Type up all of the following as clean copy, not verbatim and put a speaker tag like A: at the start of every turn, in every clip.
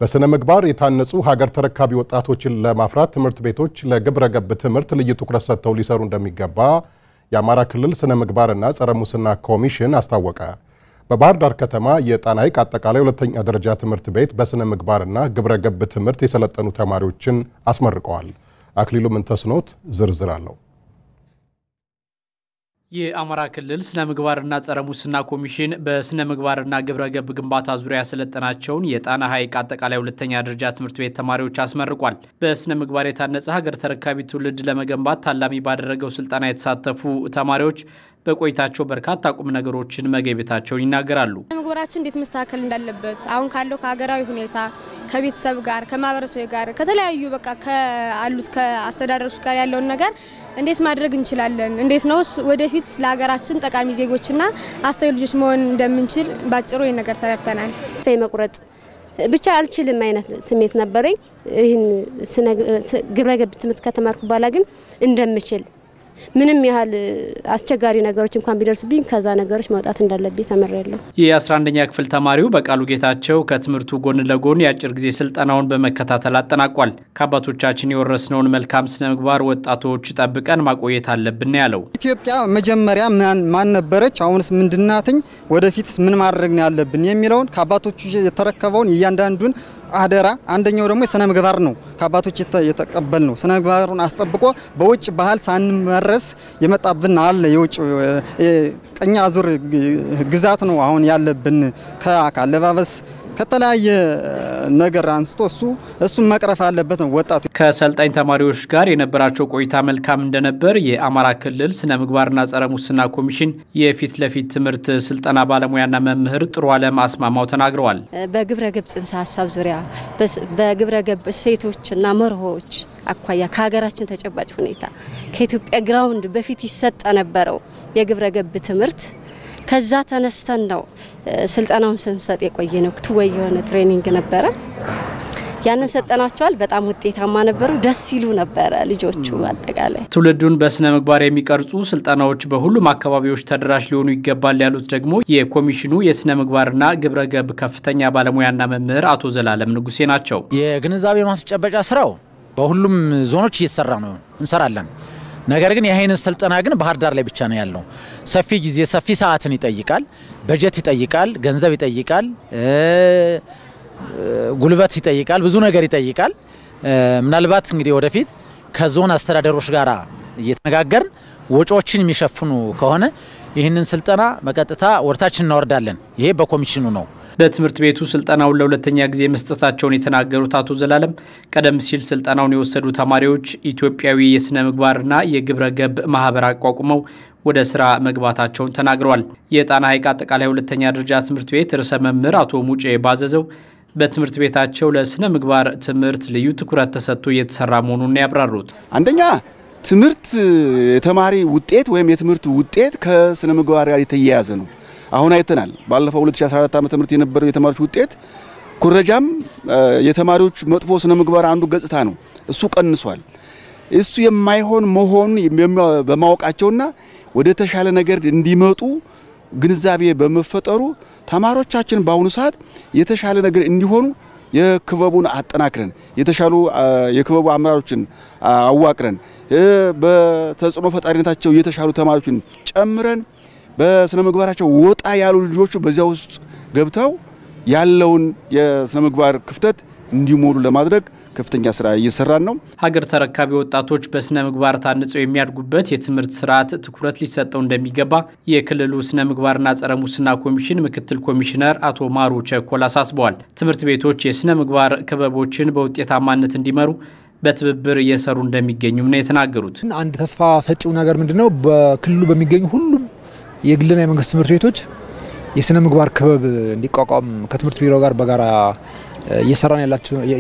A: በስነ ምግባር የታነጹ ሀገር ተረካቢ ወጣቶችን ለማፍራት ትምህርት ቤቶች ለግብረ ገብ ትምህርት ልዩ ትኩረት ሰጥተው ሊሰሩ እንደሚገባ የአማራ ክልል ስነ ምግባርና ጸረ ሙስና ኮሚሽን አስታወቀ። በባህር ዳር ከተማ የጣና ሐይቅ አጠቃላይ ሁለተኛ ደረጃ ትምህርት ቤት በስነ ምግባርና ግብረ ገብ ትምህርት የሰለጠኑ ተማሪዎችን አስመርቀዋል። አክሊሉ ምንተስኖት ዝርዝር አለው።
B: የአማራ ክልል ስነ ምግባርና ጸረ ሙስና ኮሚሽን በስነ ምግባርና ግብረ ገብ ግንባታ ዙሪያ ያሰለጠናቸውን የጣና ሐይቅ አጠቃላይ ሁለተኛ ደረጃ ትምህርት ቤት ተማሪዎች አስመርቋል። በስነ ምግባር የታነጸ ሀገር ተረካቢ ትውልድ ለመገንባት ታላሚ ባደረገው ስልጠና የተሳተፉ ተማሪዎች በቆይታቸው በርካታ ቁም ነገሮችን መገቤታቸውን ይናገራሉ።
C: ምግባራችን እንዴት መስተካከል እንዳለበት አሁን ካለው ከሀገራዊ ሁኔታ ከቤተሰብ ጋር ከማህበረሰብ ጋር ከተለያዩ በቃ ከአሉት ከአስተዳደሮች ጋር ያለውን ነገር እንዴት ማድረግ እንችላለን እንዴት ነው ወደፊት ለሀገራችን ጠቃሚ ዜጎችና አስተዋይ ልጆች መሆን እንደምንችል ባጭሩ ይሄን ነገር ተረድተናል።
D: መቁረጥ ብቻ አልችልም አይነት ስሜት ነበረኝ። ይሄን ግብረ ገብ ትምህርት ከተማርኩ በኋላ ግን እንደምችል ምንም ያህል አስቸጋሪ ነገሮች እንኳን ቢደርስብኝ ከዛ ነገሮች መውጣት እንዳለብኝ ተመረለሁ።
B: የ11ኛ ክፍል ተማሪው በቃሉ ጌታቸው ከትምህርቱ ጎን ለጎን የአጭር ጊዜ ስልጠናውን በመከታተል አጠናቋል። ከአባቶቻችን የወረስነውን መልካም ስነ ምግባር ወጣቶች ጠብቀን ማቆየት አለብን ያለው
E: ኢትዮጵያ መጀመሪያ ማን ነበረች አሁንስ ምንድናትኝ ወደፊትስ ምን ማድረግ ነው ያለብን የሚለውን ከአባቶቹ የተረከበውን እያንዳንዱን አደራ አንደኛው ደግሞ የስነ ምግባር ነው። ከአባቶች የተቀበል ነው። ስነ ምግባሩን አስጠብቆ በውጭ ባህል ሳንመረስ የመጣብን አለ የውጭ ቀኛ አዙር ግዛት ነው አሁን ያለብን ከአለባበስ ከተለያየ ነገር አንስቶ እሱ መቅረፍ አለበት ነው ወጣቱ። ከሰልጣኝ ተማሪዎች ጋር የነበራቸው ቆይታ መልካም እንደነበር የአማራ ክልል ስነ ምግባርና ጸረ ሙስና ኮሚሽን የፊት ለፊት ትምህርት ስልጠና ባለሙያና መምህር ጥሩ ዓለም አስማማው ተናግረዋል።
D: በግብረ ገብ ጽንሰ ሐሳብ ዙሪያ በግብረ ገብ እሴቶችና መርሆች አኳያ ከሀገራችን ተጨባጭ ሁኔታ ከኢትዮጵያ ግራውንድ በፊት ይሰጥ ነበረው የግብረ ገብ ትምህርት ከዛ ተነስተን ነው ስልጣናውን ስንሰጥ የቆየነው። ትወይ የሆነ ትሬኒንግ ነበረ ያንን ሰጠናቸዋል። በጣም ውጤታማ ነበሩ። ደስ ይሉ ነበር ልጆቹ። አጠቃላይ
B: ትውልዱን በስነ ምግባር የሚቀርጹ ስልጣናዎች በሁሉም አካባቢዎች ተደራሽ ሊሆኑ ይገባል ያሉት ደግሞ የኮሚሽኑ የስነ ምግባርና ግብረ ገብ ከፍተኛ ባለሙያና መምህር አቶ ዘላለም ንጉሴ ናቸው።
F: የግንዛቤ ማስጨበጫ ስራው በሁሉም ዞኖች እየተሰራ ነው እንሰራለን። ነገር ግን የሃይን ስልጠና ግን ባህር ዳር ላይ ብቻ ነው ያለው። ሰፊ ጊዜ ሰፊ ሰዓትን ይጠይቃል፣ በጀት ይጠይቃል፣ ገንዘብ ይጠይቃል፣ ጉልበት ይጠይቃል፣ ብዙ ነገር ይጠይቃል። ምናልባት እንግዲህ ወደፊት ከዞን አስተዳደሮች ጋራ እየተነጋገርን ወጪዎችን የሚሸፍኑ ከሆነ ይህንን ስልጠና በቀጥታ ወርታችን እናወርዳለን። ይሄ በኮሚሽኑ ነው።
B: በትምህርት ቤቱ ስልጠናውን ለሁለተኛ ጊዜ መስጠታቸውን የተናገሩት አቶ ዘላለም ቀደም ሲል ስልጠናውን የወሰዱ ተማሪዎች ኢትዮጵያዊ የስነ ምግባርና የግብረ ገብ ማህበር አቋቁመው ወደ ስራ መግባታቸውን ተናግረዋል። የጣና ሐይቅ አጠቃላይ ሁለተኛ ደረጃ ትምህርት ቤት ርዕሰ መምህር አቶ ሙጬ ባዘዘው በትምህርት ቤታቸው ለስነ ምግባር ትምህርት ልዩ ትኩረት ተሰጥቶ እየተሰራ መሆኑን ያብራሩት
G: አንደኛ ትምህርት የተማሪ ውጤት ወይም የትምህርት ውጤት ከስነ ምግባር ጋር የተያያዘ ነው። አሁን አይተናል። ባለፈው 2014 ዓመተ ምህረት የነበረው የተማሪዎች ውጤት ኩረጃም የተማሪዎች መጥፎ ስነ ምግባር አንዱ ገጽታ ነው። እሱ ቀንሷል። እሱ የማይሆን መሆን በማወቃቸውና ወደ ተሻለ ነገር እንዲመጡ ግንዛቤ በመፈጠሩ ተማሪዎቻችን በአሁኑ ሰዓት የተሻለ ነገር እንዲሆኑ የክበቡን አጠናክረን የተሻሉ የክበቡ አመራሮችን አዋቅረን በተጽዕኖ ፈጣሪነታቸው የተሻሉ ተማሪዎችን ጨምረን በስነ ምግባራቸው ወጣ ያሉ ልጆች በዚያ ውስጥ ገብተው ያለውን የስነ ምግባር ክፍተት እንዲሞሉ ለማድረግ ከፍተኛ ስራ እየሰራን ነው።
B: ሀገር ተረካቢ ወጣቶች በስነ ምግባር ታንጸው የሚያድጉበት የትምህርት ስርዓት ትኩረት ሊሰጠው እንደሚገባ የክልሉ ስነ ምግባርና ጸረ ሙስና ኮሚሽን ምክትል ኮሚሽነር አቶ ማሩ ቸኮል አሳስበዋል። ትምህርት ቤቶች የስነ ምግባር ክበቦችን በውጤታማነት እንዲመሩ በትብብር እየሰሩ እንደሚገኙም ነው የተናገሩት።
H: አንድ ተስፋ ሰጪው ነገር ምንድነው? በክልሉ በሚገኙ ሁሉም የግልና የመንግስት ትምህርት ቤቶች የስነ ምግባር ክበብ እንዲቋቋም ከትምህርት ቢሮ ጋር በጋራ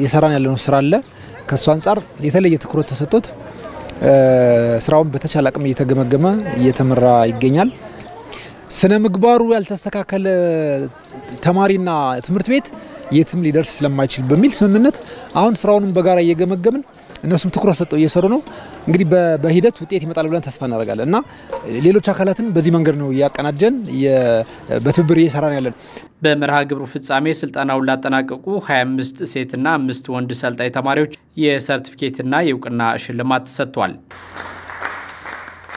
H: የሰራን ያለው ስራ አለ። ከሱ አንፃር የተለየ ትኩረት ተሰጥቶት ስራውን በተቻለ አቅም እየተገመገመ እየተመራ ይገኛል። ስነ ምግባሩ ያልተስተካከለ ተማሪና ትምህርት ቤት የትም ሊደርስ ስለማይችል በሚል ስምምነት አሁን ስራውንም በጋራ እየገመገምን እነሱም ትኩረት ሰጥተው እየሰሩ ነው። እንግዲህ በሂደት ውጤት ይመጣል ብለን ተስፋ እናደርጋለን እና ሌሎች አካላትን በዚህ መንገድ ነው ያቀናጀን በትብብር እየሰራን ያለን።
B: በመርሃ ግብሩ ፍጻሜ ስልጠናውን ላጠናቀቁ 25 ሴትና 5 ወንድ ሰልጣኝ ተማሪዎች የሰርቲፊኬትና የእውቅና ሽልማት ተሰጥቷል።